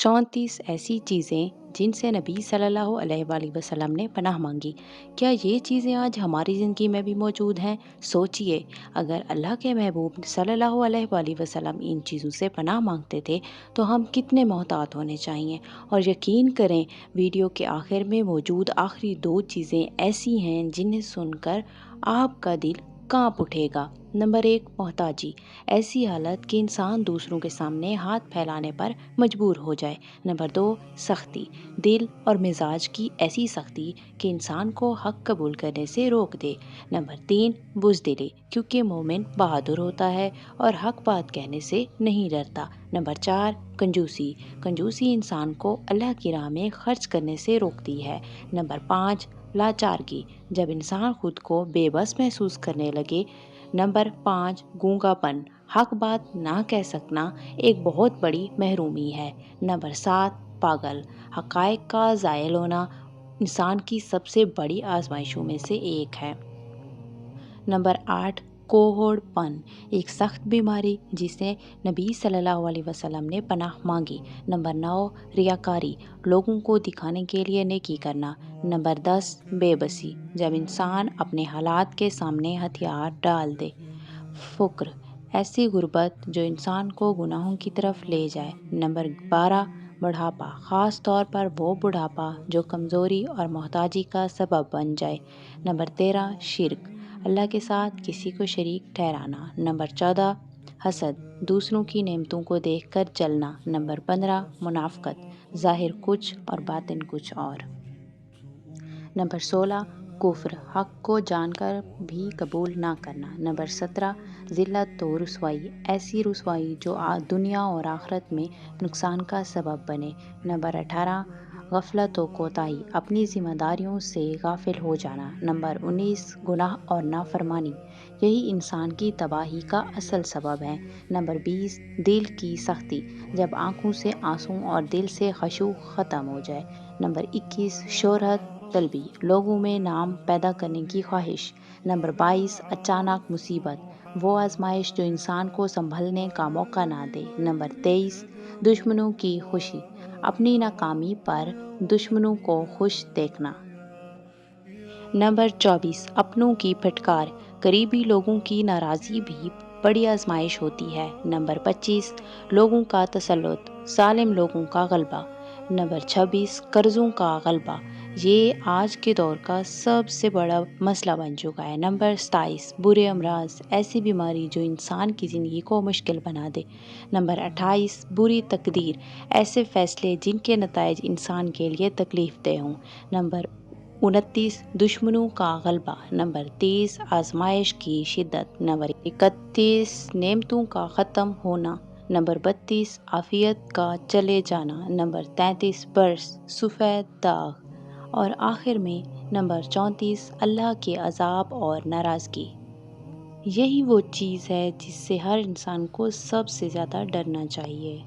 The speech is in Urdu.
34 ایسی چیزیں جن سے نبی صلی اللہ علیہ وآلہ وسلم نے پناہ مانگی۔ کیا یہ چیزیں آج ہماری زندگی میں بھی موجود ہیں؟ سوچئے، اگر اللہ کے محبوب صلی اللہ علیہ وآلہ وسلم ان چیزوں سے پناہ مانگتے تھے تو ہم کتنے محتاط ہونے چاہیے۔ اور یقین کریں، ویڈیو کے آخر میں موجود آخری 2 چیزیں ایسی ہیں جنہیں سن کر آپ کا دل کانپ اٹھے گا۔ نمبر 1، محتاجی، ایسی حالت کہ انسان دوسروں کے سامنے ہاتھ پھیلانے پر مجبور ہو جائے۔ نمبر 2، سختی، دل اور مزاج کی ایسی سختی کہ انسان کو حق قبول کرنے سے روک دے۔ نمبر 3، بزدلی، کیونکہ مومن بہادر ہوتا ہے اور حق بات کہنے سے نہیں ڈرتا۔ نمبر 4، کنجوسی، کنجوسی انسان کو اللہ کی راہ میں خرچ کرنے سے روکتی ہے۔ نمبر 5، لاچارگی، جب انسان خود کو بے بس محسوس کرنے لگے۔ نمبر 5، گونگا پن، حق بات نہ کہہ سکنا ایک بہت بڑی محرومی ہے۔ نمبر 7، پاگل، حقائق کا زائل ہونا انسان کی سب سے بڑی آزمائشوں میں سے ایک ہے۔ نمبر 8، کوہڑ پن، ایک سخت بیماری جس سے نبی صلی اللہ علیہ وسلم نے پناہ مانگی۔ نمبر 9، ریاکاری، لوگوں کو دکھانے کے لیے نیکی کرنا۔ نمبر 10، بے بسی، جب انسان اپنے حالات کے سامنے ہتھیار ڈال دے۔ فقر، ایسی غربت جو انسان کو گناہوں کی طرف لے جائے۔ نمبر 12، بڑھاپا، خاص طور پر وہ بڑھاپا جو کمزوری اور محتاجی کا سبب بن جائے۔ نمبر 13، شرک، اللہ کے ساتھ کسی کو شریک ٹھہرانا۔ نمبر 14، حسد، دوسروں کی نعمتوں کو دیکھ کر جلنا۔ نمبر 15، منافقت، ظاہر کچھ اور باطن کچھ اور۔ نمبر 16، کفر، حق کو جان کر بھی قبول نہ کرنا۔ نمبر 17، ذلت و رسوائی، ایسی رسوائی جو دنیا اور آخرت میں نقصان کا سبب بنے۔ نمبر 18، غفلت و کوتاہی، اپنی ذمہ داریوں سے غافل ہو جانا۔ نمبر 19، گناہ اور نافرمانی، یہی انسان کی تباہی کا اصل سبب ہے۔ نمبر 20، دل کی سختی، جب آنکھوں سے آنسو اور دل سے خشوع ختم ہو جائے۔ نمبر 21، شہرت طلبی، لوگوں میں نام پیدا کرنے کی خواہش۔ نمبر 22، اچانک مصیبت، وہ آزمائش جو انسان کو سنبھلنے کا موقع نہ دے۔ نمبر 23، دشمنوں کی خوشی، اپنی ناکامی پر دشمنوں کو خوش دیکھنا۔ نمبر 24، اپنوں کی پھٹکار، قریبی لوگوں کی ناراضی بھی بڑی آزمائش ہوتی ہے۔ نمبر 25، لوگوں کا تسلط، ظالم لوگوں کا غلبہ۔ نمبر 26، قرضوں کا غلبہ، یہ آج کے دور کا سب سے بڑا مسئلہ بن چکا ہے۔ نمبر 27، برے امراض، ایسی بیماری جو انسان کی زندگی کو مشکل بنا دے۔ نمبر 28، بری تقدیر، ایسے فیصلے جن کے نتائج انسان کے لیے تکلیف دہ ہوں۔ نمبر 29، دشمنوں کا غلبہ۔ نمبر 30، آزمائش کی شدت۔ نمبر 31، نعمتوں کا ختم ہونا۔ نمبر 32، عافیت کا چلے جانا۔ نمبر 33، برس، سفید داغ۔ اور آخر میں نمبر 34، اللہ کے عذاب اور ناراضگی۔ یہی وہ چیز ہے جس سے ہر انسان کو سب سے زیادہ ڈرنا چاہیے۔